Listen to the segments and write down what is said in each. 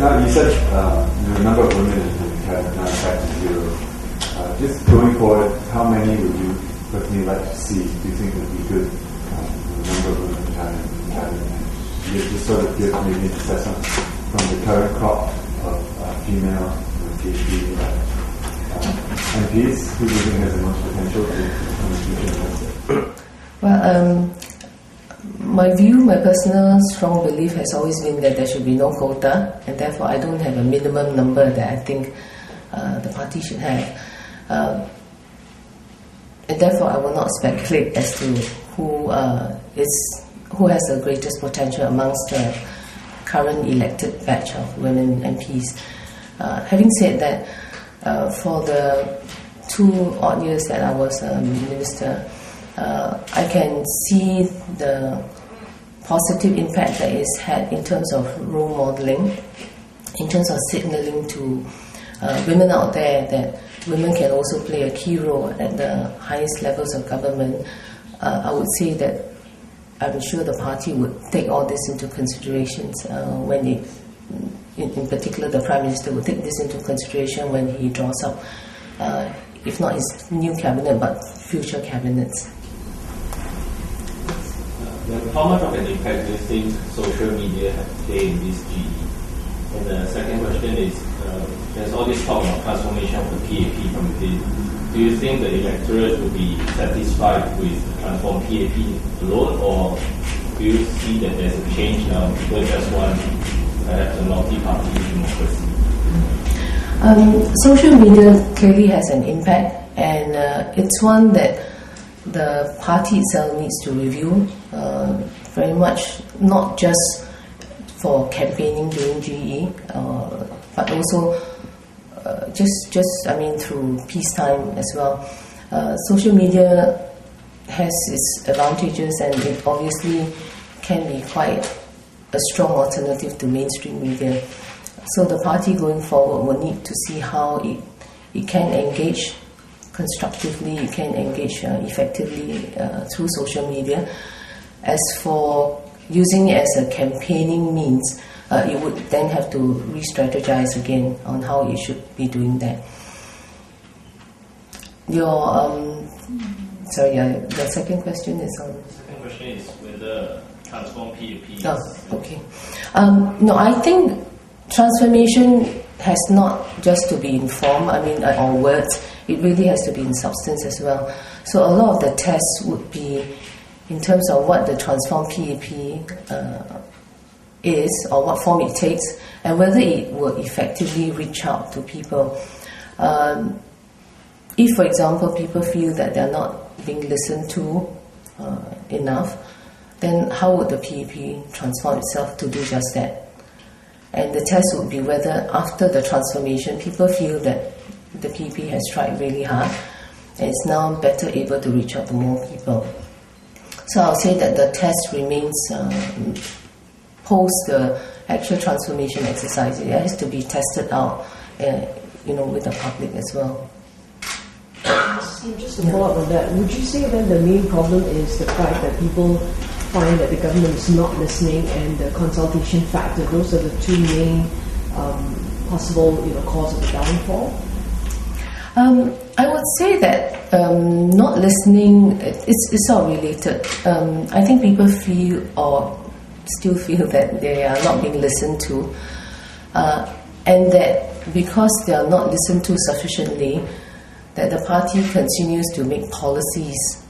now you said the number of women in the cabinet now is back to zero. Just going forward, how many would you personally like to see? Do you think would be good? The number of women in the cabinet. You just sort of give maybe an assessment from the current crop of female PhD MPs. Who do you think has the most potential to become a future minister? Well, my personal strong belief has always been that there should be no quota, and therefore I don't have a minimum number that I think the party should have. And therefore I will not speculate as to who has the greatest potential amongst the current elected batch of women MPs. Having said that, for the 2 odd years that I was a minister, I can see the positive impact that it's had in terms of role modeling, in terms of signaling to women out there that women can also play a key role at the highest levels of government. I would say that I'm sure the party would take all this into considerations when it, in particular the Prime Minister would take this into consideration when he draws up, if not his new cabinet, but future cabinets. How much of an impact do you think social media have played in this GE? And the second question is, there's all this talk about transformation of the PAP from within. Do you think the electorate will be satisfied with transformed PAP alone, or do you see that there's a change now? People just want perhaps a multi-party democracy? Social media clearly has an impact, and it's one that the party itself needs to review very much, not just for campaigning during GE, but also through peacetime as well. Social media has its advantages, and it obviously can be quite a strong alternative to mainstream media. So the party going forward will need to see how it can engage constructively, it can engage effectively through social media. As for using it as a campaigning means, it would then have to re-strategize again on how it should be doing that. The second question is on... The second question is whether transform PAP... Oh, okay. No, I think transformation has not just to be in form, or words. It really has to be in substance as well. So a lot of the tests would be in terms of what the transformed PAP is, or what form it takes, and whether it will effectively reach out to people. If, for example, people feel that they're not being listened to enough, then how would the PAP transform itself to do just that? And the test would be whether after the transformation, people feel that the PAP has tried really hard and is now better able to reach out to more people. So I'll say that the test remains post the actual transformation exercise. It has to be tested out, with the public as well. Just to follow up on that, would you say then the main problem is the fact that people find that the government is not listening, and the consultation factor? Those are the two main possible cause of the downfall? I would say that not listening, it's all related. I think people feel or still feel that they are not being listened to, and that because they are not listened to sufficiently, that the party continues to make policies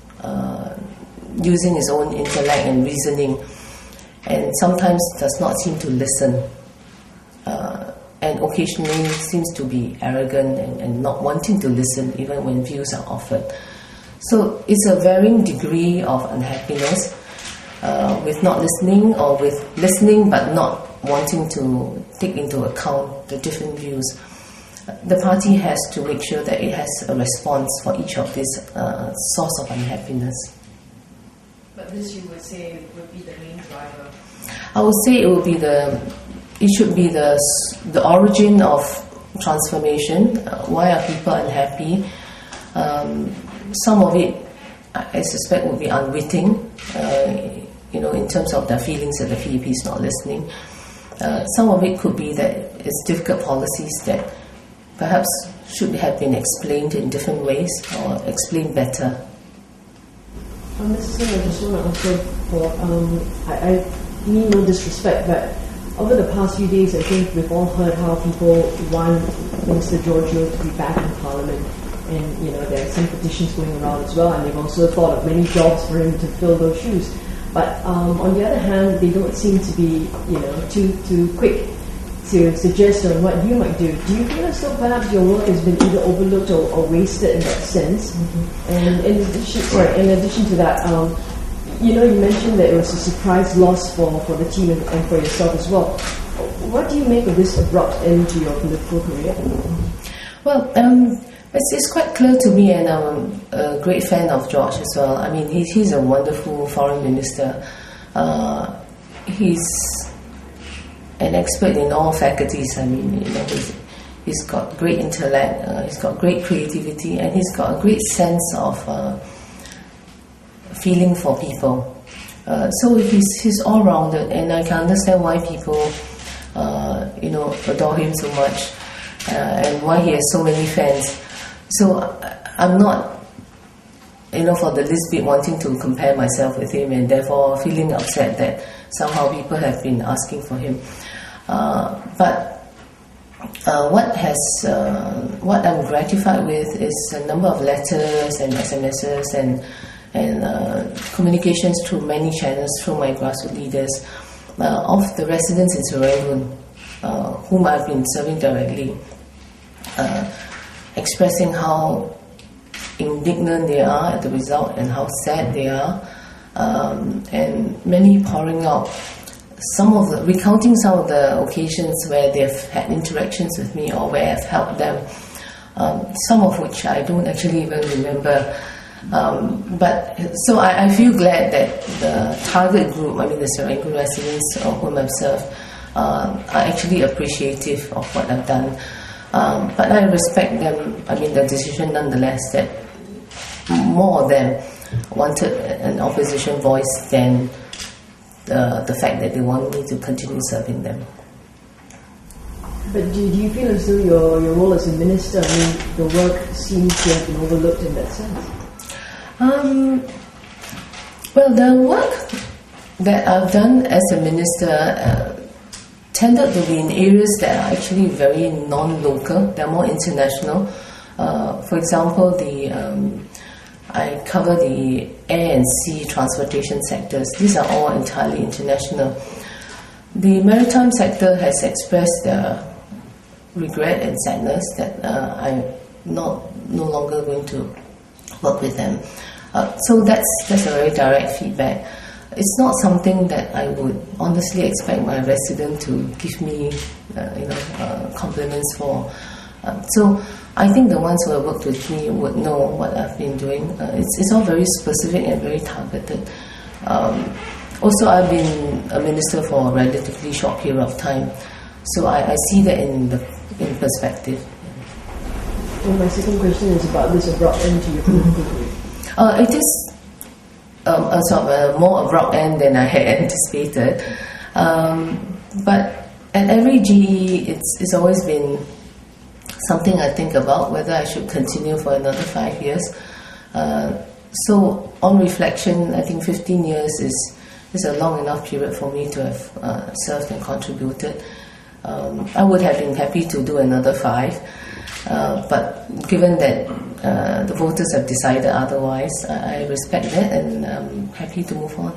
using its own intellect and reasoning, and sometimes does not seem to listen, and occasionally seems to be arrogant and not wanting to listen even when views are offered. So it's a varying degree of unhappiness with not listening, or with listening but not wanting to take into account the different views. The party has to make sure that it has a response for each of these source of unhappiness. But this, you would say, would be the main driver? I would say it should be the origin of transformation. Why are people unhappy? Some of it, I suspect, would be unwitting, in terms of their feelings that the PAP is not listening. Some of it could be that it's difficult policies that perhaps should have been explained in different ways or explained better. Mrs. Singh, I just want to also for I mean no disrespect, but over the past few days, I think we've all heard how people want Minister Giorgio to be back in Parliament, and there are some petitions going around as well, and they've also thought of many jobs for him to fill those shoes. But on the other hand, they don't seem to be too quick to suggest on what you might do. Do you feel as though perhaps your work has been either overlooked or wasted in that sense? Mm-hmm. And in addition to that, you mentioned that it was a surprise loss for the team and for yourself as well. What do you make of this abrupt end to your political career? Well, it's quite clear to me, and I'm a great fan of George as well. I mean, he's a wonderful foreign minister. He's an expert in all faculties. I mean, he's got great intellect, he's got great creativity, and he's got a great sense of feeling for people. So he's all-rounded, and I can understand why people, adore him so much, and why he has so many fans. So I'm not, for the least bit wanting to compare myself with him, and therefore feeling upset that somehow people have been asking for him. But what I'm gratified with is a number of letters and SMSs and communications through many channels through my grassroots leaders of the residents in Serangoon, whom I've been serving directly, expressing how indignant they are at the result and how sad they are, and many pouring out recounting some of the occasions where they've had interactions with me or where I've helped them, some of which I don't actually even remember. But so I feel glad that the target group, the Serangoon residents whom I've served, are actually appreciative of what I've done. But I respect them, the decision nonetheless, that more of them wanted an opposition voice than the fact that they want me to continue serving them. But do you feel as though your role as a minister, the work seems to have been overlooked in that sense? Well, the work that I've done as a minister tended to be in areas that are actually very non-local, they're more international. For example, I cover the air and sea transportation sectors. These are all entirely international. The maritime sector has expressed their regret and sadness that I'm no longer going to work with them. So that's a very direct feedback. It's not something that I would honestly expect my resident to give me, compliments for. So I think the ones who have worked with me would know what I've been doing. It's all very specific and very targeted. Also, I've been a minister for a relatively short period of time, so I see that in perspective. And my second question is about this abrupt end to your political career. It is a sort of a more abrupt end than I had anticipated. But at every GE, it's always been something I think about, whether I should continue for another 5 years. So on reflection, I think 15 years is a long enough period for me to have served and contributed. I would have been happy to do another 5, but given that the voters have decided otherwise, I respect that, and I'm happy to move on.